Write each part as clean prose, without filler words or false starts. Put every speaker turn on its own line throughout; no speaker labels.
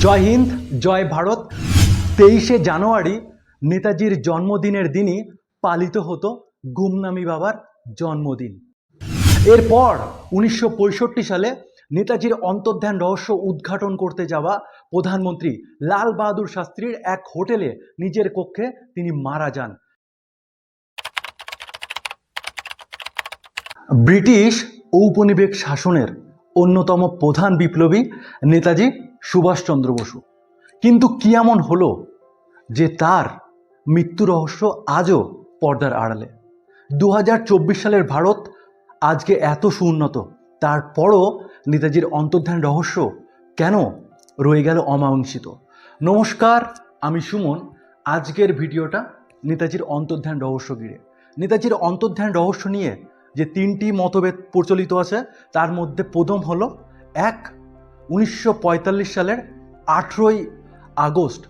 জয় হিন্দ, জয় ভারত। 23শে জানুয়ারি নেতাজির জন্মদিনের দিনই পালিত হতো গুমনামি বাবার জন্মদিন। এরপর 1965 সালে নেতাজির অন্তর্ধান রহস্য উদ্ঘাটন করতে যাওয়া প্রধানমন্ত্রী লাল বাহাদুর শাস্ত্রীর এক হোটেলে নিজের কক্ষে তিনি মারা যান। ব্রিটিশ ঔপনিবেশ শাসনের অন্যতম প্রধান বিপ্লবী নেতাজি সুভাষচন্দ্র বসু। কিন্তু কি এমন হলো যে তার মৃত্যু রহস্য আজও পর্দার আড়ালে? 2024 সালের ভারত আজকে এত সুউন্নত, তারপরও নেতাজির অন্তর্ধান রহস্য কেন রয়ে গেল অমীমাংসিত? নমস্কার, আমি সুমন। আজকের ভিডিওটা নেতাজির অন্তর্ধান রহস্য ঘিরে। নেতাজির অন্তর্ধান রহস্য নিয়ে যে 3টি মতভেদ প্রচলিত আছে, তার মধ্যে প্রথম হলো 1, 1945 সালের 18ই আগস্ট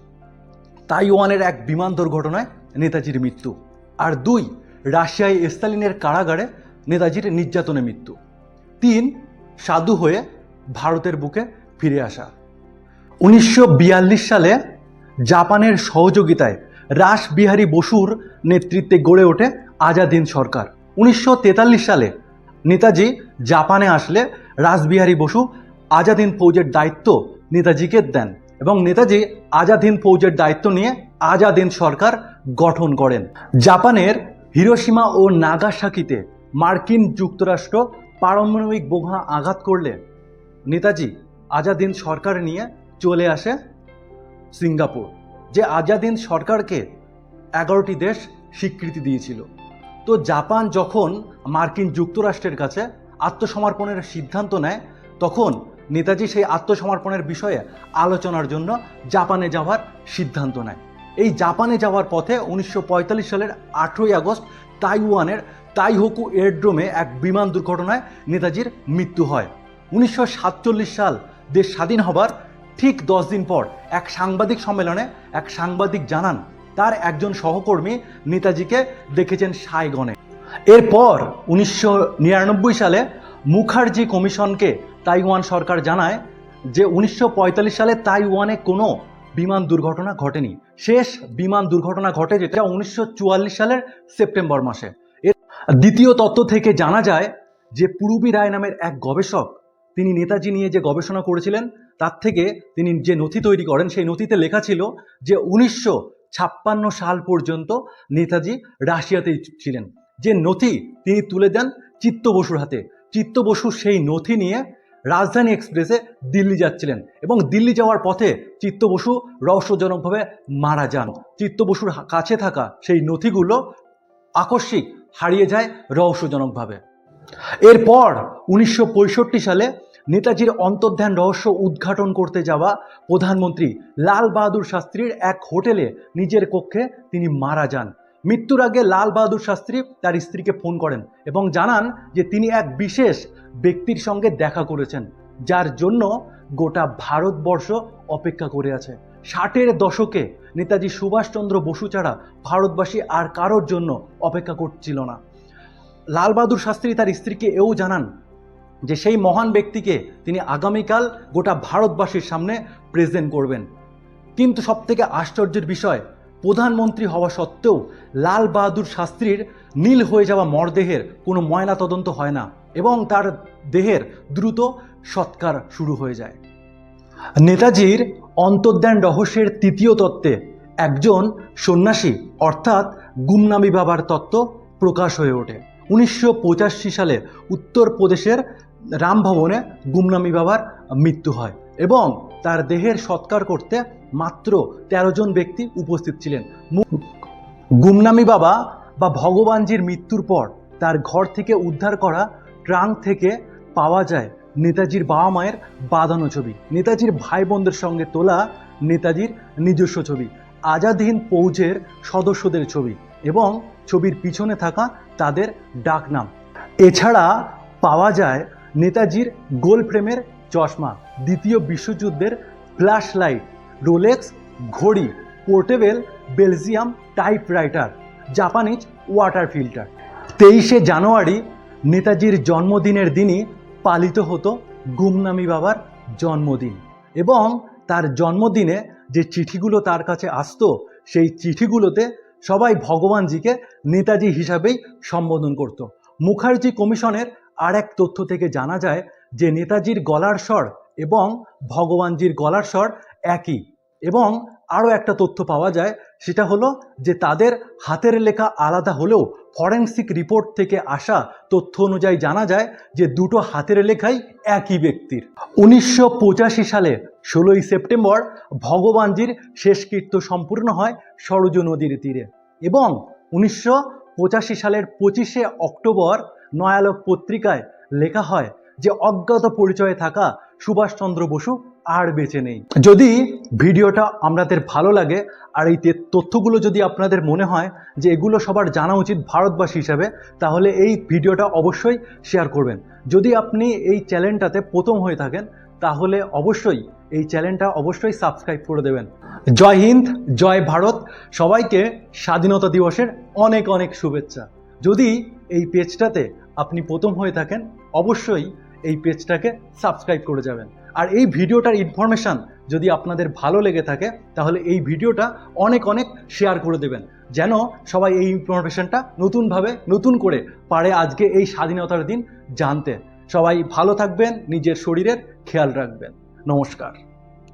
তাইওয়ানের এক বিমান দুর্ঘটনায় নেতাজির মৃত্যু। আর 2, রাশিয়ায় স্তালিনের কারাগারে নেতাজির নির্যাতনে মৃত্যু। 3, সাধু হয়ে ভারতের বুকে ফিরে আসা। 1942 সালে জাপানের সহযোগিতায় রাসবিহারী বসুর নেতৃত্বে গড়ে ওঠে আজাদ হিন্দ সরকার। 1943 সালে নেতাজি জাপানে আসলে রাসবিহারী বসু আজাদ হিন্দ ফৌজের দায়িত্ব নেতাজিকে দেন এবং নেতাজি আজাদ হিন্দ ফৌজের দায়িত্ব নিয়ে আজাদ হিন্দ সরকার গঠন করেন। জাপানের হিরোশিমা ও নাগাসাকিতে মার্কিন যুক্তরাষ্ট্র পারমাণবিক বোমা আঘাত করলে নেতাজি আজাদ হিন্দ সরকার নিয়ে চলে আসে সিঙ্গাপুর, যে আজাদ হিন্দ সরকারকে 11টি দেশ স্বীকৃতি দিয়েছিল। তো জাপান যখন মার্কিন যুক্তরাষ্ট্রের কাছে আত্মসমর্পণের সিদ্ধান্ত নেয়, তখন নেতাজি সেই আত্মসমর্পণের বিষয়ে আলোচনার জন্য জাপানে যাওয়ার সিদ্ধান্ত নেয়। এই জাপানে যাওয়ার পথে 1945 সালের 18ই আগস্ট তাইওয়ানের তাইহোকু এয়ারড্রোমে এক বিমান দুর্ঘটনায় নেতাজির মৃত্যু হয়। 1947 সাল দেশ স্বাধীন হবার ঠিক 10 দিন পর এক সাংবাদিক সম্মেলনে এক সাংবাদিক জানান তার একজন সহকর্মী নেতাজিকে দেখেছেন সাইগনে। এরপর 1999 সালে মুখার্জি কমিশনকে তাইওয়ান সরকার জানায় যে 1945 সালে তাইওয়ানে কোনো বিমান দুর্ঘটনা ঘটেনি। শেষ বিমান দুর্ঘটনা ঘটে যেটা 1944 সালের সেপ্টেম্বর মাসে। এর দ্বিতীয় তথ্য থেকে জানা যায় যে পূরবী রায় নামের এক গবেষক, তিনি নেতাজি নিয়ে যে গবেষণা করেছিলেন তার থেকে তিনি যে নথি তৈরি করেন, সেই নথিতে লেখা ছিল যে 1956 সাল পর্যন্ত নেতাজি রাশিয়াতেই ছিলেন। যে নথি তিনি তুলে দেন চিত্ত বসুর হাতে। চিত্ত বসু সেই নথি নিয়ে রাজধানী এক্সপ্রেসে দিল্লি যাচ্ছিলেন এবং দিল্লি যাওয়ার পথে চিত্ত বসু রহস্যজনকভাবে মারা যান। চিত্ত বসুর কাছে থাকা সেই নথিগুলো আকস্মিক হারিয়ে যায় রহস্যজনকভাবে। এরপর 1965 সালে নেতাজির অন্তর্ধান রহস্য উদ্ঘাটন করতে যাওয়া প্রধানমন্ত্রী লাল বাহাদুর শাস্ত্রীর এক হোটেলে নিজের কক্ষে তিনি মারা যান। মৃত্যুর আগে লাল বাহাদুর শাস্ত্রী তার স্ত্রীকে ফোন করেন এবং জানান যে তিনি এক বিশেষ ব্যক্তির সঙ্গে দেখা করেছেন, যার জন্য গোটা ভারতবর্ষ অপেক্ষা করে আছে। 60-এর দশকে নেতাজি সুভাষচন্দ্র বসু ছাড়া ভারতবাসী আর কারোর জন্য অপেক্ষা করছিল না। লাল বাহাদুর শাস্ত্রী তার স্ত্রীকে এও জানান যে সেই মহান ব্যক্তিকে তিনি আগামীকাল গোটা ভারতবাসীর সামনে প্রেজেন্ট করবেন। কিন্তু সবথেকে আশ্চর্যের বিষয়, প্রধানমন্ত্রী হওয়া সত্ত্বেও লাল বাহাদুর শাস্ত্রীর নীল হয়ে যাওয়া মরদেহের কোনো ময়না তদন্ত হয় না এবং তার দেহের দ্রুত সৎকার শুরু হয়ে যায়। নেতাজির অন্তর্ধান রহস্যের তৃতীয় তত্ত্বে একজন সন্ন্যাসী অর্থাৎ গুমনামি বাবার তত্ত্ব প্রকাশ হয়ে ওঠে। 1985 সালে উত্তরপ্রদেশের রামভবনে গুমনামি বাবার মৃত্যু হয় এবং তার দেহের সৎকার করতে মাত্র 13 জন ব্যক্তি উপস্থিত ছিলেন। গুমনামি বাবা বা ভগবানজির মৃত্যুর পর তার ঘর থেকে উদ্ধার করা ট্রাঙ্ক থেকে পাওয়া যায় নেতাজির বাবা মায়ের বাঁধানো ছবি, নেতাজির ভাই বোনদের সঙ্গে তোলা নেতাজির নিজস্ব ছবি, আজাদ হিন্দ ফৌজের সদস্যদের ছবি এবং ছবির পিছনে থাকা তাদের ডাকনাম। এছাড়া পাওয়া যায় নেতাজির গোল ফ্রেমের চশমা, দ্বিতীয় বিশ্বযুদ্ধের ফ্ল্যাশ লাইট, রোলেক্স ঘড়ি, portable Belgium typewriter, Japanese water filter. 23শে জানুয়ারি নেতাজির জন্মদিনের দিনই পালিত হতো গুমনামি বাবার জন্মদিন এবং তার জন্মদিনে যে চিঠিগুলো তার কাছে আসতো সেই চিঠিগুলোতে সবাই ভগবানজিকে নেতাজি হিসাবেই সম্বোধন করত। মুখার্জি কমিশনের আর এক তথ্য থেকে জানা যায় যে নেতাজির গলার স্বর এবং ভগবানজির গলার স্বর একই। এবং আরও একটা তথ্য পাওয়া যায়, সেটা হলো যে তাদের হাতের লেখা আলাদা হলেও ফরেনসিক রিপোর্ট থেকে আসা তথ্য অনুযায়ী জানা যায় যে দুটো হাতের লেখাই একই ব্যক্তির। 1985 সালে 16ই সেপ্টেম্বর ভগবানজির শেষকৃত্য সম্পূর্ণ হয় সরজু নদীর তীরে এবং 1985 সালের 25শে অক্টোবর নয়ালোক পত্রিকায় লেখা হয় যে অজ্ঞাত পরিচয়ে থাকা সুভাষচন্দ্র বসু আর বেঁচে নেই। যদি ভিডিওটা আপনাদের ভালো লাগে আর এই তথ্যগুলো যদি আপনাদের মনে হয় যে এগুলো সবার জানা উচিত ভারতবাসী হিসাবে, তাহলে এই ভিডিওটা অবশ্যই শেয়ার করবেন। যদি আপনি এই চ্যানেলটাতে প্রথম হয়ে থাকেন তাহলে অবশ্যই এই চ্যানেলটা অবশ্যই সাবস্ক্রাইব করে দেবেন। জয় হিন্দ, জয় ভারত, সবাইকে স্বাধীনতা দিবসের অনেক অনেক শুভেচ্ছা। যদি এই পেজটাতে আপনি প্রথম হয়ে থাকেন অবশ্যই এই পেজটাকে সাবস্ক্রাইব করে যাবেন। আর এই ভিডিওটার ইনফরমেশান যদি আপনাদের ভালো লেগে থাকে তাহলে এই ভিডিওটা অনেক অনেক শেয়ার করে দেবেন, যেন সবাই এই ইনফরমেশানটা নতুন করে পারে আজকে এই স্বাধীনতার দিন জানতে। সবাই ভালো থাকবেন, নিজের শরীরের খেয়াল রাখবেন। নমস্কার।